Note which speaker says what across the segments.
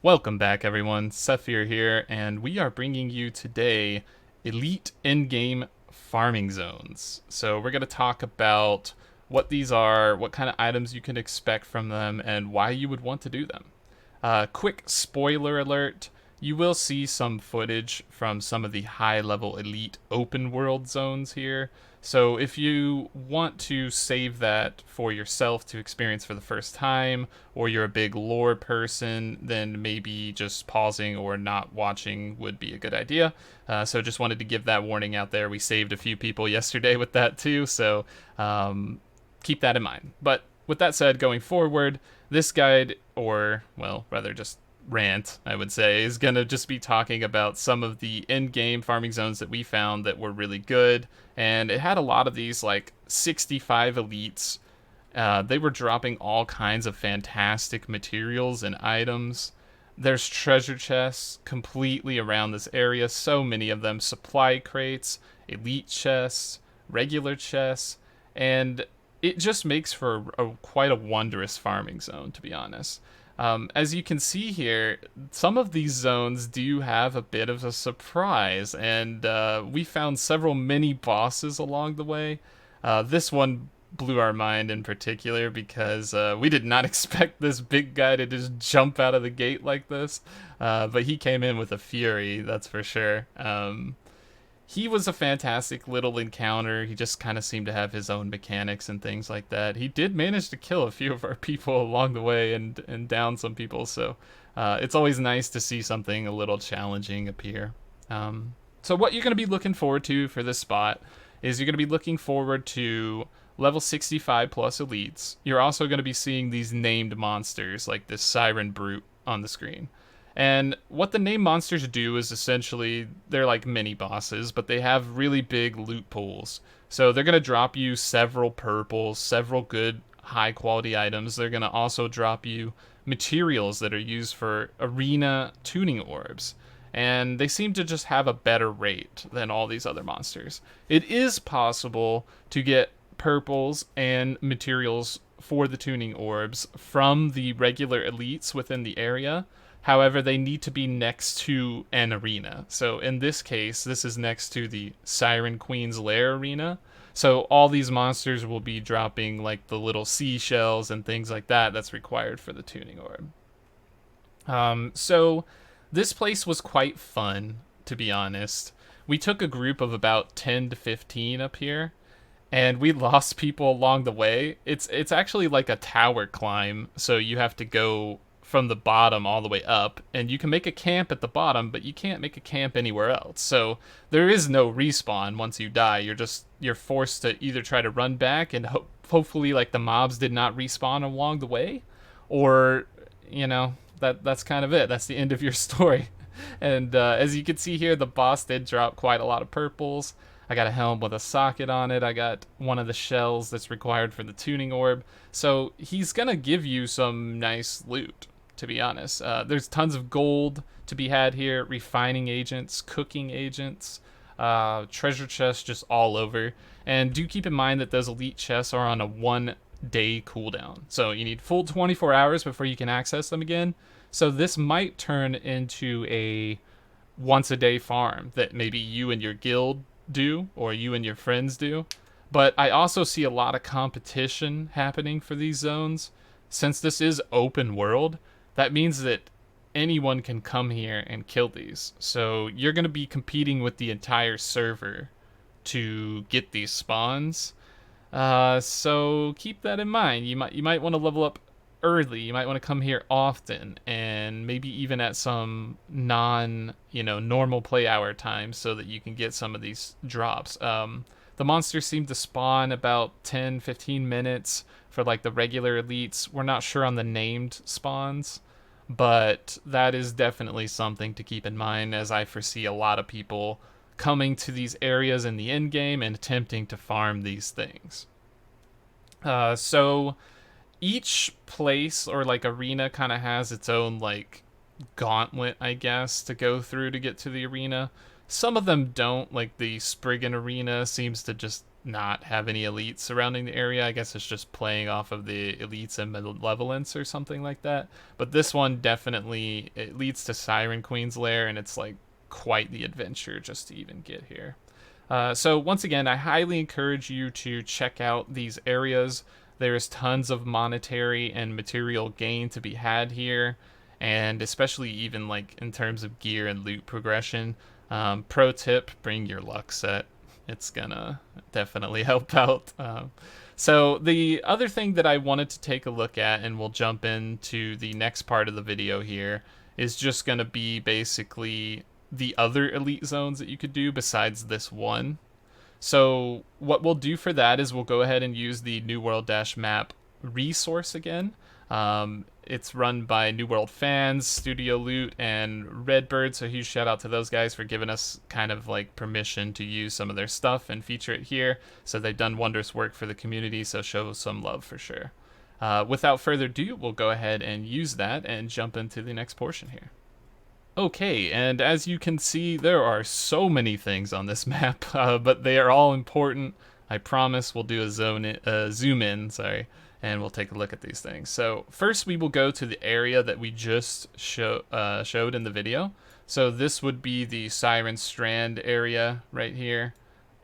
Speaker 1: Welcome back, everyone. Sethphir here, and we are bringing you today elite in-game farming zones. So we're going to talk about what these are, what kind of items you can expect from them, and why you would want to do them. Quick spoiler alert, you will see some footage from some of the high-level elite open world zones here. So if you want to save that for yourself to experience for the first time, or you're a big lore person, then maybe just pausing or not watching would be a good idea. So just wanted to give that warning out there. We saved a few people yesterday with that too, so keep that in mind. But with that said, going forward, this guide, or, well, rather just rant, I would say, is going to just be talking about some of the in-game farming zones that we found that were really good. And it had a lot of these, like, 65 elites. They were dropping all kinds of fantastic materials and items. There's treasure chests completely around this area, so many of them. Supply crates, elite chests, regular chests, and it just makes for quite a wondrous farming zone, to be honest. As you can see here, some of these zones do have a bit of a surprise, and we found several mini bosses along the way. This one blew our mind in particular because we did not expect this big guy to just jump out of the gate like this, but he came in with a fury, that's for sure. He was a fantastic little encounter. He just kind of seemed to have his own mechanics and things like that. He did manage to kill a few of our people along the way and down some people, so it's always nice to see something a little challenging appear. So what you're going to be looking forward to for this spot is you're going to be looking forward to level 65 plus elites. You're also going to be seeing these named monsters like this Siren Brute on the screen. And what the name monsters do is essentially they're like mini bosses, but they have really big loot pools. So they're going to drop you several purples, several good high quality items. They're going to also drop you materials that are used for arena tuning orbs. And they seem to just have a better rate than all these other monsters. It is possible to get purples and materials for the tuning orbs from the regular elites within the area. However, they need to be next to an arena. So in this case, this is next to the Siren Queen's Lair arena. So all these monsters will be dropping like the little seashells and things like that that's required for the tuning orb. So this place was quite fun, to be honest. We took a group of about 10 to 15 up here, and we lost people along the way. It's actually like a tower climb, so you have to go from the bottom all the way up, and you can make a camp at the bottom, but you can't make a camp anywhere else. So there is no respawn once you die. You're forced to either try to run back and hopefully like the mobs did not respawn along the way, or that's kind of it. That's the end of your story. And as you can see here, the boss did drop quite a lot of purples. I got a helm with a socket on it. I got one of the shells that's required for the tuning orb. So he's gonna give you some nice loot, to be honest. There's tons of gold to be had here, refining agents, cooking agents, treasure chests just all over. And do keep in mind that those elite chests are on a 1 day cooldown. So you need full 24 hours before you can access them again. So this might turn into a once a day farm that maybe you and your guild do, or you and your friends do. But I also see a lot of competition happening for these zones. Since this is open world, that means that anyone can come here and kill these. So you're going to be competing with the entire server to get these spawns. So keep that in mind. You might want to level up early. You might want to come here often, and maybe even at some normal play hour times, so that you can get some of these drops. The monsters seem to spawn about 10-15 minutes for like the regular elites. We're not sure on the named spawns, but that is definitely something to keep in mind, as I foresee a lot of people coming to these areas in the end game and attempting to farm these things. So each place or like arena kind of has its own like gauntlet, I guess, to go through to get to the arena. Some of them don't, like the Spriggan arena seems to just not have any elites surrounding the area. I guess it's just playing off of the elites and malevolence or something like that. But this one definitely, it leads to Siren Queen's lair, and it's like quite the adventure just to even get here. So once again, I highly encourage you to check out these areas. There's tons of monetary and material gain to be had here, and especially even like in terms of gear and loot progression. Pro tip: bring your luck set. It's gonna definitely help out. So the other thing that I wanted to take a look at, and we'll jump into the next part of the video here, is just gonna be basically the other elite zones that you could do besides this one. So what we'll do for that is we'll go ahead and use the New World Dash Map resource again. It's run by New World fans, Studio Loot, and Redbird, so huge shout out to those guys for giving us kind of like permission to use some of their stuff and feature it here. So they've done wondrous work for the community, so show some love for sure. Without further ado, we'll go ahead and use that and jump into the next portion here. Okay, and as you can see, there are so many things on this map, but they are all important. I promise we'll do a zoom in, and we'll take a look at these things. So first we will go to the area that we just showed in the video. So this would be the Sirens Strand area right here.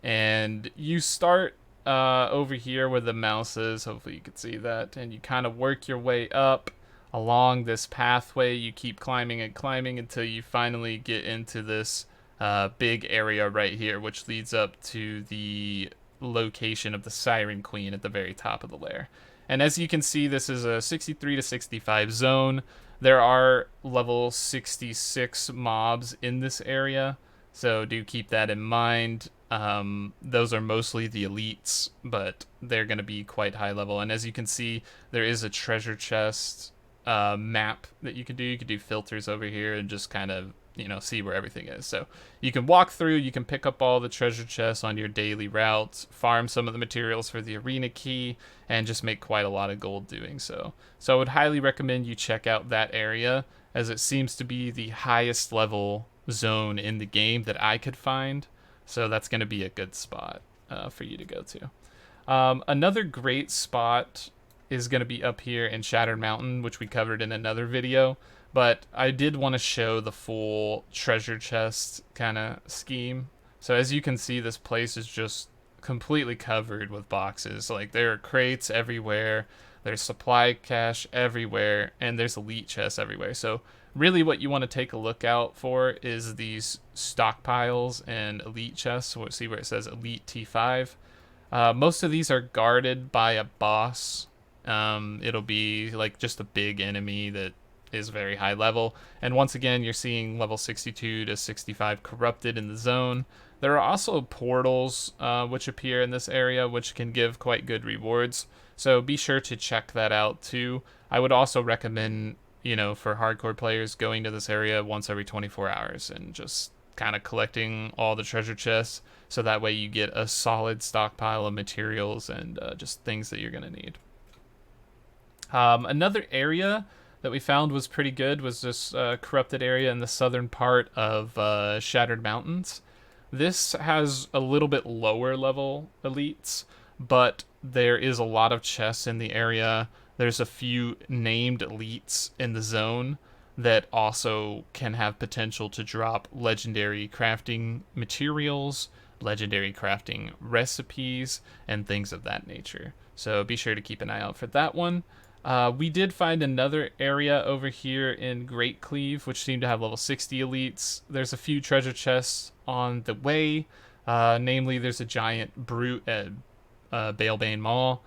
Speaker 1: And you start over here where the mouse is, hopefully you can see that, and you kind of work your way up along this pathway. You keep climbing and climbing until you finally get into this big area right here, which leads up to the location of the Siren Queen at the very top of the lair. And as you can see, this is a 63 to 65 zone. There are level 66 mobs in this area, so do keep that in mind. Those are mostly the elites, but they're going to be quite high level. And as you can see, there is a treasure chest map that you can do. You can do filters over here and just kind of, see where everything is. So you can walk through, you can pick up all the treasure chests on your daily routes, farm some of the materials for the arena key, and just make quite a lot of gold doing so. So I would highly recommend you check out that area, as it seems to be the highest level zone in the game that I could find. So that's going to be a good spot for you to go to. Another great spot is going to be up here in Shattered Mountain, which we covered in another video. But I did want to show the full treasure chest kind of scheme. So as you can see, this place is just completely covered with boxes. Like, there are crates everywhere, there's supply cache everywhere, and there's elite chests everywhere. So really what you want to take a look out for is these stockpiles and elite chests. So we'll see where it says Elite T5. Most of these are guarded by a boss. It'll be like just a big enemy that is very high level, and once again you're seeing level 62 to 65 corrupted in the zone. There are also portals which appear in this area, which can give quite good rewards, so be sure to check that out too. I would also recommend, for hardcore players, going to this area once every 24 hours and just kind of collecting all the treasure chests, so that way you get a solid stockpile of materials and just things that you're going to need. Another area that we found was pretty good was this corrupted area in the southern part of Shattered Mountains. This has a little bit lower level elites, but there is a lot of chests in the area. There's a few named elites in the zone that also can have potential to drop legendary crafting materials, legendary crafting recipes, and things of that nature. So be sure to keep an eye out for that one. We did find another area over here in Great Cleave, which seemed to have level 60 elites. There's a few treasure chests on the way. Namely, there's a giant brute at Balebane Mall.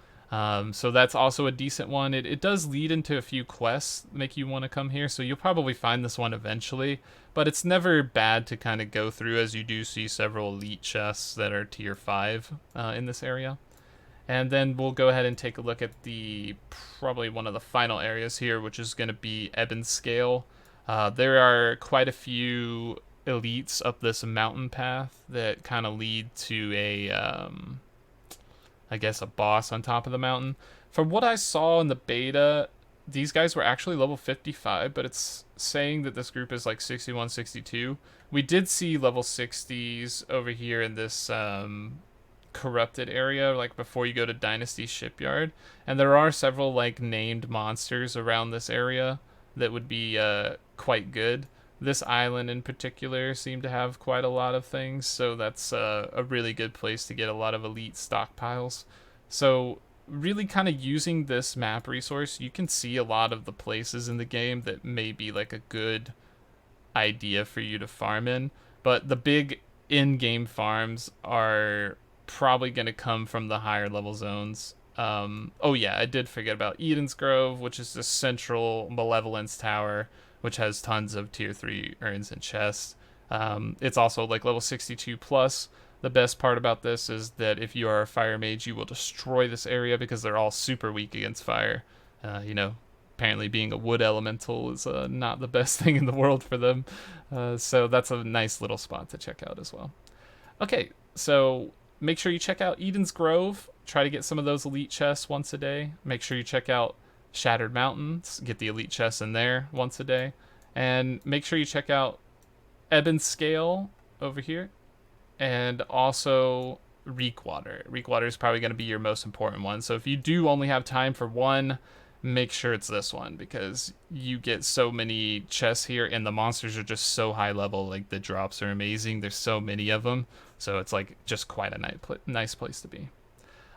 Speaker 1: So that's also a decent one. It does lead into a few quests that make you want to come here, so you'll probably find this one eventually. But it's never bad to kind of go through, as you do see several elite chests that are tier 5 in this area. And then we'll go ahead and take a look at probably one of the final areas here, which is going to be Ebonscale. There are quite a few elites up this mountain path that kind of lead to I guess a boss on top of the mountain. From what I saw in the beta, these guys were actually level 55, but it's saying that this group is like 61, 62. We did see level 60s over here in this corrupted area, like before you go to Dynasty Shipyard. And there are several like named monsters around this area that would be quite good. This island in particular seemed to have quite a lot of things, so that's a really good place to get a lot of elite stockpiles. So really kind of using this map resource, you can see a lot of the places in the game that may be like a good idea for you to farm in. But the big in-game farms are probably going to come from the higher level zones. Oh yeah, I did forget about Edensgrove, which is the central Malevolence Tower, which has tons of tier 3 urns and chests. It's also like level 62 plus. The best part about this is that if you are a fire mage, you will destroy this area because they're all super weak against fire. Apparently being a wood elemental is not the best thing in the world for them. So that's a nice little spot to check out as well. Okay, so make sure you check out Edensgrove. Try to get some of those elite chests once a day. Make sure you check out Shattered Mountains. Get the elite chests in there once a day. And make sure you check out Ebonscale over here. And also Mrykgard. Mrykgard is probably going to be your most important one. So if you do only have time for one, make sure it's this one, because you get so many chests here and the monsters are just so high level. Like the drops are amazing. There's so many of them. So it's like just quite a nice place to be.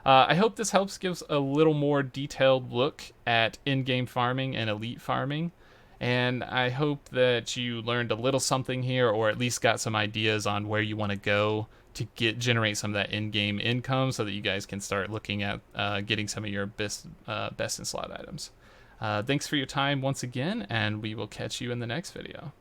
Speaker 1: I hope this helps gives a little more detailed look at in-game farming and elite farming. And I hope that you learned a little something here, or at least got some ideas on where you want to go to generate some of that in-game income, so that you guys can start looking at getting some of your best in slot items. Thanks for your time once again, and we will catch you in the next video.